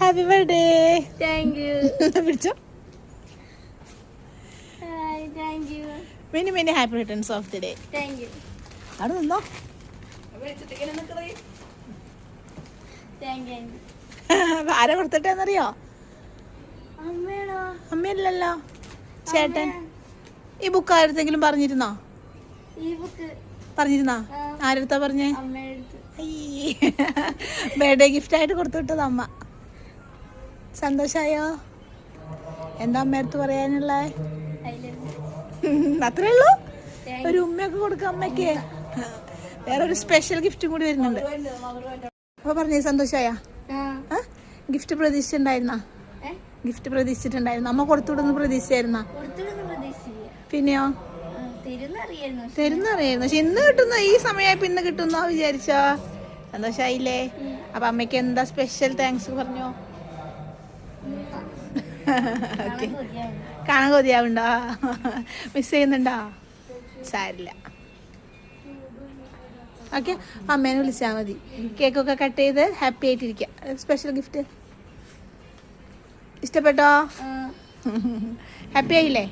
Happy birthday. Thank you. പിടിച്ചോ. Thank you. Many many happy returns of the day. Thank you. അവിടെ നിന്നോ. Thank you. ആരെ കൊടുത്തിട്ടേന്നറിയോ? അമ്മേടോ? അമ്മയല്ലല്ലോ, ചേട്ടൻ. ഈ ബുക്ക് ആരെടുത്തെങ്കിലും പറഞ്ഞിരുന്നോ? ഈ ബുക്ക് പറഞ്ഞിരുന്നാ? ആരെടുത്താ പറഞ്ഞേ? അമ്മേടുത്ത്. ബർത്ത്ഡേ ഗിഫ്റ്റ് ആയിട്ട് കൊടുത്തു വിട്ടത് അമ്മ. സന്തോഷായോ? എന്താ അമ്മയടുത്ത് പറയാനുള്ള? അത്രേ ഉള്ളൂ. ഒരു ഉമ്മയൊക്കെ കൊടുക്ക അമ്മയ്ക്ക്. വേറൊരു സ്പെഷ്യൽ ഗിഫ്റ്റും കൂടി വരുന്നുണ്ട്. അപ്പൊ പറഞ്ഞേ, സന്തോഷായ? ഗിഫ്റ്റ് പ്രതീക്ഷിച്ചിട്ടുണ്ടായിരുന്ന? ഗിഫ്റ്റ് പ്രതീക്ഷിച്ചിട്ടുണ്ടായിരുന്നു? അമ്മ കൊടുത്തുവിടുന്ന പ്രതീക്ഷിച്ചായിരുന്ന? പിന്നെയോ? തരുന്നറിയായിരുന്നു. പക്ഷെ ഇന്ന് കിട്ടുന്ന ഈ സമയമായപ്പോ ഇന്ന് കിട്ടുന്നോ വിചാരിച്ചോ? സന്തോഷായില്ലേ? അപ്പൊ അമ്മയ്ക്ക് എന്താ സ്പെഷ്യൽ താങ്ക്സ് പറഞ്ഞോ? കാണാൻ കൊതിയാവുണ്ടോ? മിസ് ചെയ്യുന്നുണ്ടോ? സാരില്ല. ഓക്കെ, അമ്മേനെ വിളിച്ചാൽ മതി. കേക്കൊക്കെ കട്ട് ചെയ്ത് ഹാപ്പി ആയിട്ടിരിക്കാം. സ്പെഷ്യൽ ഗിഫ്റ്റ് ഇഷ്ടപ്പെട്ടോ? ഹാപ്പി ആയില്ലേ?